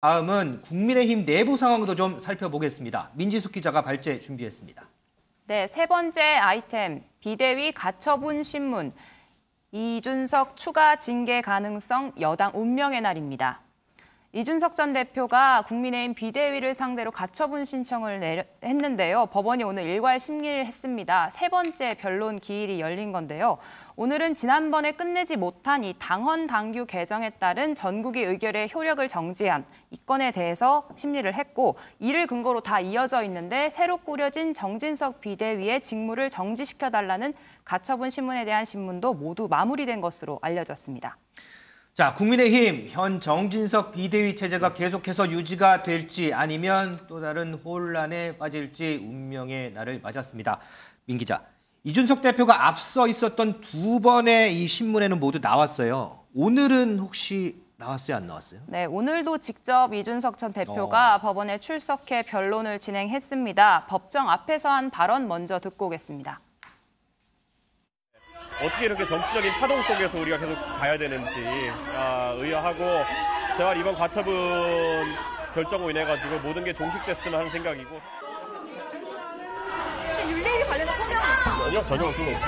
다음은 국민의힘 내부 상황도 좀 살펴보겠습니다. 민지숙 기자가 발제 준비했습니다. 네, 세 번째 아이템, 비대위 가처분 신문. 이준석 추가 징계 가능성 여당 운명의 날입니다. 이준석 전 대표가 국민의힘 비대위를 상대로 가처분 신청을 했는데요. 법원이 오늘 일괄 심리를 했습니다. 세 번째 변론 기일이 열린 건데요. 오늘은 지난번에 끝내지 못한 이 당헌 당규 개정에 따른 전국의 의결의 효력을 정지한 이 건에 대해서 심리를 했고, 이를 근거로 다 이어져 있는데 새로 꾸려진 정진석 비대위의 직무를 정지시켜달라는 가처분 신문에 대한 신문도 모두 마무리된 것으로 알려졌습니다. 자, 국민의힘 현 정진석 비대위 체제가 계속해서 유지가 될지 아니면 또 다른 혼란에 빠질지 운명의 날을 맞았습니다. 민 기자, 이준석 대표가 앞서 있었던 두 번의 이 신문에는 모두 나왔어요. 오늘은 혹시 나왔어요, 안 나왔어요? 네, 오늘도 직접 이준석 전 대표가 법원에 출석해 변론을 진행했습니다. 법정 앞에서 한 발언 먼저 듣고 오겠습니다. 어떻게 이렇게 정치적인 파동 속에서 우리가 계속 가야 되는지 의아하고, 제가 이번 가처분 결정으로 인해 가지고 모든 게 종식됐으면 하는 생각이고. 윤리위 관련한 소명은 전혀 없습니다.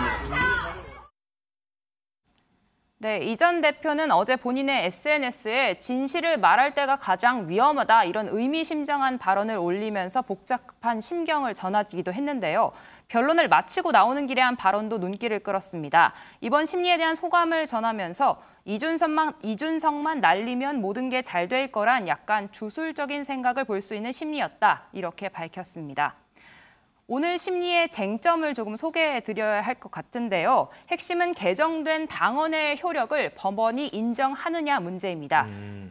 네, 이 전 대표는 어제 본인의 SNS에 진실을 말할 때가 가장 위험하다, 이런 의미심장한 발언을 올리면서 복잡한 심경을 전하기도 했는데요. 변론을 마치고 나오는 길에 한 발언도 눈길을 끌었습니다. 이번 심리에 대한 소감을 전하면서 이준석만 날리면 모든 게 잘 될 거란 약간 주술적인 생각을 볼 수 있는 심리였다, 이렇게 밝혔습니다. 오늘 심리의 쟁점을 조금 소개해드려야 할 것 같은데요. 핵심은 개정된 당헌의 효력을 법원이 인정하느냐 문제입니다.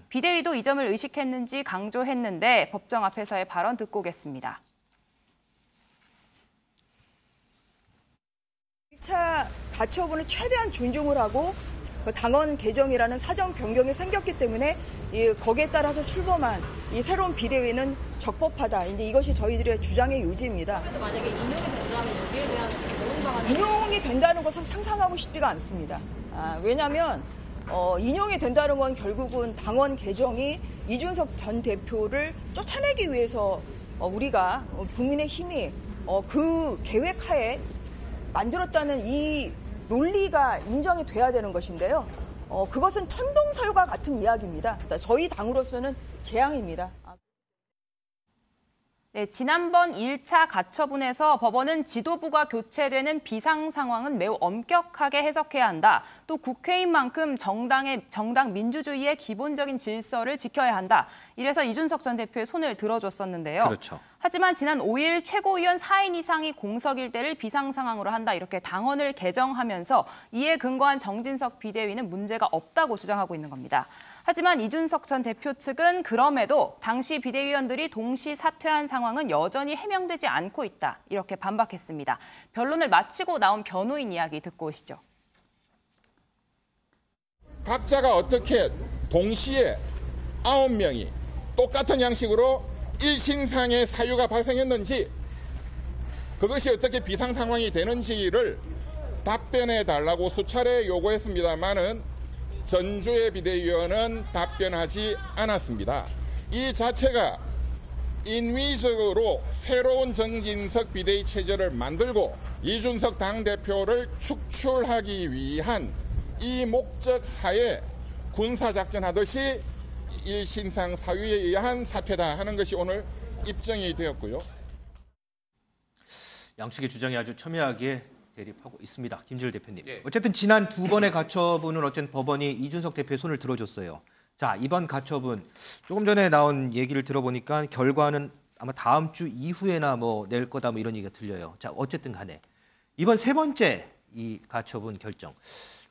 비대위도 이 점을 의식했는지 강조했는데 법정 앞에서의 발언 듣고 오겠습니다. 1차 가처분을 최대한 존중을 하고 당헌 개정이라는 사정 변경이 생겼기 때문에 거기에 따라서 출범한 이 새로운 비대위는 적법하다. 이제 이것이 저희들의 주장의 요지입니다. 만약에 인용이 된다면 여기에 대한 인용이 된다는 것은 상상하고 싶지가 않습니다. 왜냐하면 인용이 된다는 건 결국은 당헌 개정이 이준석 전 대표를 쫓아내기 위해서 우리가 국민의힘이 그 계획하에 만들었다는 이 논리가 인정이 돼야 되는 것인데요. 그것은 천동설과 같은 이야기입니다. 저희 당으로서는 재앙입니다. 네, 지난번 1차 가처분에서 법원은 지도부가 교체되는 비상 상황은 매우 엄격하게 해석해야 한다. 또 국회인 만큼 정당 민주주의의 기본적인 질서를 지켜야 한다. 이래서 이준석 전 대표의 손을 들어줬었는데요. 그렇죠. 하지만 지난 5일 최고위원 4인 이상이 공석 일대를 비상 상황으로 한다, 이렇게 당헌을 개정하면서 이에 근거한 정진석 비대위는 문제가 없다고 주장하고 있는 겁니다. 하지만 이준석 전 대표 측은 그럼에도 당시 비대위원들이 동시 사퇴한 상황은 여전히 해명되지 않고 있다, 이렇게 반박했습니다. 변론을 마치고 나온 변호인 이야기 듣고 오시죠. 각자가 어떻게 동시에 9명이 똑같은 양식으로 일신상의 사유가 발생했는지, 그것이 어떻게 비상 상황이 되는지를 답변해 달라고 수차례 요구했습니다만은 전주의 비대위원은 답변하지 않았습니다. 이 자체가 인위적으로 새로운 정진석 비대위 체제를 만들고 이준석 당대표를 축출하기 위한 이 목적 하에 군사작전하듯이 일신상 사유에 의한 사퇴다 하는 것이 오늘 입증이 되었고요. 양측의 주장이 아주 첨예하게 대립하고 있습니다. 김지일 대표님. 어쨌든 지난 두 번의 가처분은 어쨌든 법원이 이준석 대표의 손을 들어줬어요. 자, 이번 가처분 조금 전에 나온 얘기를 들어보니까 결과는 아마 다음 주 이후에나 낼 거다 이런 얘기가 들려요. 자, 어쨌든 간에 이번 세 번째 이 가처분 결정,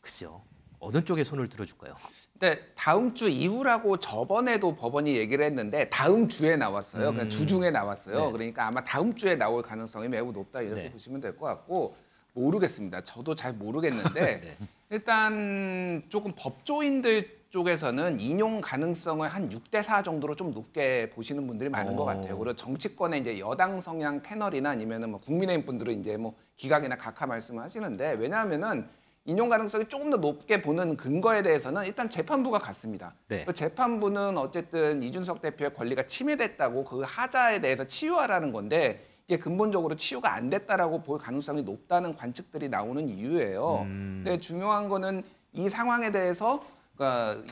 글쎄요, 어느 쪽에 손을 들어줄까요? 네, 다음 주 이후라고 저번에도 법원이 얘기를 했는데 다음 주에 나왔어요. 그냥 주중에 나왔어요. 네. 그러니까 아마 다음 주에 나올 가능성이 매우 높다, 이렇게 네. 보시면 될 것 같고, 모르겠습니다. 저도 잘 모르겠는데 네. 일단 조금 법조인들 쪽에서는 인용 가능성을 한 6대4 정도로 좀 높게 보시는 분들이 많은 것 같아요. 그리고 정치권의 이제 여당 성향 패널이나 아니면은 국민의힘 분들은 이제 기각이나 각하 말씀을 하시는데, 왜냐하면은 인용 가능성이 조금 더 높게 보는 근거에 대해서는 일단 재판부가 같습니다. 네. 그 재판부는 어쨌든 이준석 대표의 권리가 침해됐다고 그 하자에 대해서 치유하라는 건데 이게 근본적으로 치유가 안 됐다라고 볼 가능성이 높다는 관측들이 나오는 이유예요. 근데 중요한 거는 이 상황에 대해서 그러니까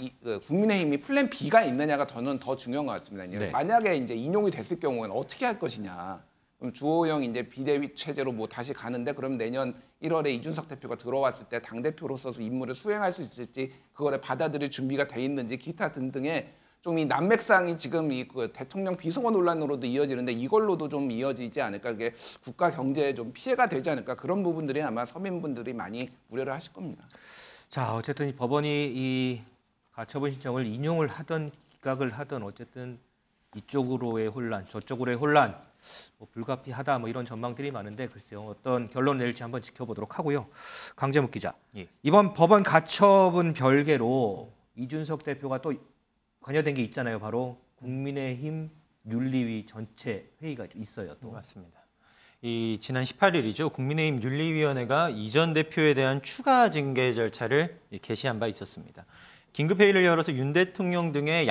국민의힘이 플랜 B가 있느냐가 저는 더 중요한 것 같습니다. 네. 만약에 이제 인용이 됐을 경우에는 어떻게 할 것이냐. 그럼 주호영 이제 비대위 체제로 뭐 다시 가는데 그럼 내년 1월에 이준석 대표가 들어왔을 때 당 대표로서 임무를 수행할 수 있을지 그거를 받아들일 준비가 돼 있는지 기타 등등의 좀 이 난맥상이 지금 이 그 대통령 비속어 논란으로도 이어지는데 이걸로도 좀 이어지지 않을까 그게 국가 경제에 좀 피해가 되지 않을까 그런 부분들이 아마 서민분들이 많이 우려를 하실 겁니다. 자, 어쨌든 이 법원이 이 가처분 신청을 인용을 하던 기각을 하던 어쨌든 이쪽으로의 혼란, 저쪽으로의 혼란, 뭐 불가피하다 뭐 이런 전망들이 많은데 글쎄요 어떤 결론 낼지 한번 지켜보도록 하고요. 강재묵 기자, 이번 법원 가처분 별개로 이준석 대표가 또 관여된 게 있잖아요. 바로 국민의힘 윤리위 전체 회의가 있어요. 또 맞습니다. 이 지난 18일이죠. 국민의힘 윤리위원회가 이 전 대표에 대한 추가 징계 절차를 개시한 바 있었습니다. 긴급 회의를 열어서 윤 대통령 등의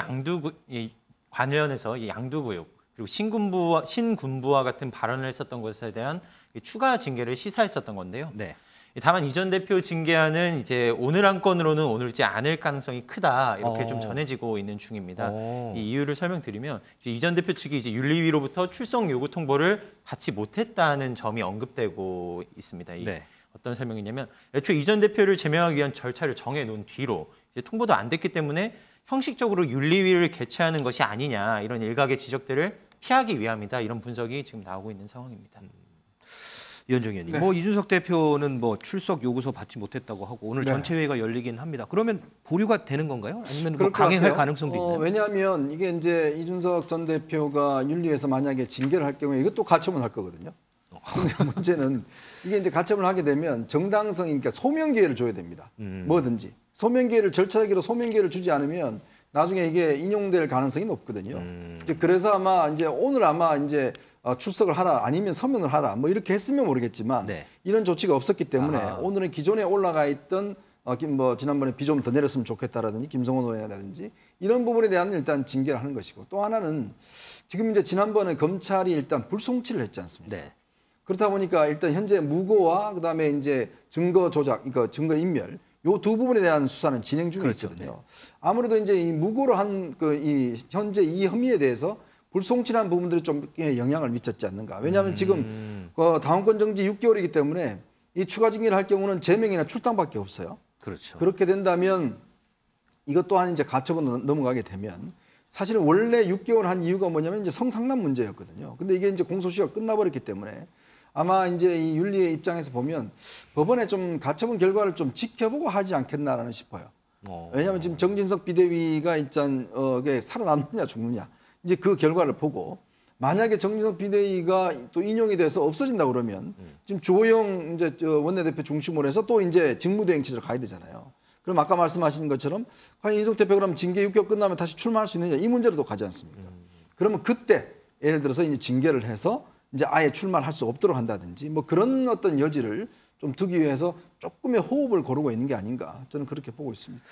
관련해서 양두구역 그리고 신군부와 같은 발언을 했었던 것에 대한 추가 징계를 시사했었던 건데요. 네. 다만 이 전 대표 징계안은 이제 오늘 안건으로는 오늘지 않을 가능성이 크다 이렇게 좀 전해지고 있는 중입니다. 이 이유를 설명드리면 이 전 대표 측이 이제 윤리위로부터 출석 요구 통보를 받지 못했다는 점이 언급되고 있습니다. 네. 어떤 설명이냐면 애초에 이 전 대표를 제명하기 위한 절차를 정해놓은 뒤로 이제 통보도 안 됐기 때문에 형식적으로 윤리위를 개최하는 것이 아니냐 이런 일각의 지적들을 피하기 위함이다 이런 분석이 지금 나오고 있는 상황입니다. 이현정 의원님, 네. 뭐 이준석 대표는 뭐 출석 요구서 받지 못했다고 하고 오늘 네. 전체 회의가 열리긴 합니다. 그러면 보류가 되는 건가요? 아니면 뭐 그럴 것 강행할 같아요. 가능성도 있나요? 왜냐하면 이게 이제 이준석 전 대표가 윤리에서 만약에 징계를 할 경우에 이것도 가처분 할 거거든요. 근데 문제는 이게 이제 가처분을 하게 되면 정당성, 그러니까 소명 기회를 줘야 됩니다. 뭐든지 소명 기회를 절차적으로 소명 기회를 주지 않으면 나중에 이게 인용될 가능성이 높거든요. 이제 그래서 아마 이제 오늘 아마 이제 출석을 하라 아니면 서명을 하라 뭐 이렇게 했으면 모르겠지만 네. 이런 조치가 없었기 때문에 아하. 오늘은 기존에 올라가 있던 뭐 지난번에 비 좀 더 내렸으면 좋겠다라든지 김성원 의원이라든지 이런 부분에 대한 일단 징계를 하는 것이고 또 하나는 지금 이제 지난번에 검찰이 일단 불송치를 했지 않습니까? 네. 그렇다 보니까 일단 현재 무고와 그다음에 이제 증거 조작, 그러니까 증거 인멸 요 두 부분에 대한 수사는 진행 중에 그렇죠. 있거든요. 네. 아무래도 이제 이 무고로 한 그 이 현재 이 혐의에 대해서 불송치라는 부분들이 좀 영향을 미쳤지 않는가. 왜냐하면 지금 당원권 정지 6개월이기 때문에 이 추가 징계를 할 경우는 제명이나 출당밖에 없어요. 그렇죠. 그렇게 된다면 이것 또한 이제 가처분으로 넘어가게 되면 사실은 원래 6개월 한 이유가 뭐냐면 이제 성상남 문제였거든요. 근데 이게 이제 공소시효가 끝나버렸기 때문에 아마 이제 이 윤리의 입장에서 보면 법원의 좀 가처분 결과를 좀 지켜보고 하지 않겠나라는 싶어요. 왜냐하면 지금 정진석 비대위가 일단 이게 살아남느냐 죽느냐 이제 그 결과를 보고 만약에 정진석 비대위가 또 인용이 돼서 없어진다 그러면 지금 주호영 이제 원내대표 중심으로 해서 또 이제 직무대행 체제로 가야 되잖아요. 그럼 아까 말씀하신 것처럼 과연 이준석 대표 그럼 징계 6개월 끝나면 다시 출마할 수 있느냐 이 문제로도 가지 않습니까? 그러면 그때 예를 들어서 이제 징계를 해서 이제 아예 출마를 할 수 없도록 한다든지 뭐 그런 어떤 여지를 좀 두기 위해서 조금의 호흡을 고르고 있는 게 아닌가 저는 그렇게 보고 있습니다.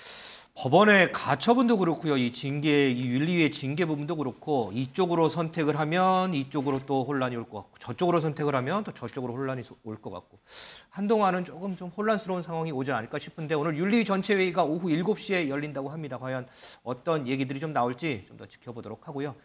법원의 가처분도 그렇고요. 이 윤리위의 징계 부분도 그렇고 이쪽으로 선택을 하면 이쪽으로 또 혼란이 올 것 같고 저쪽으로 선택을 하면 또 저쪽으로 혼란이 올 것 같고 한동안은 조금 좀 혼란스러운 상황이 오지 않을까 싶은데 오늘 윤리위 전체 회의가 오후 7시에 열린다고 합니다. 과연 어떤 얘기들이 좀 나올지 좀 더 지켜보도록 하고요.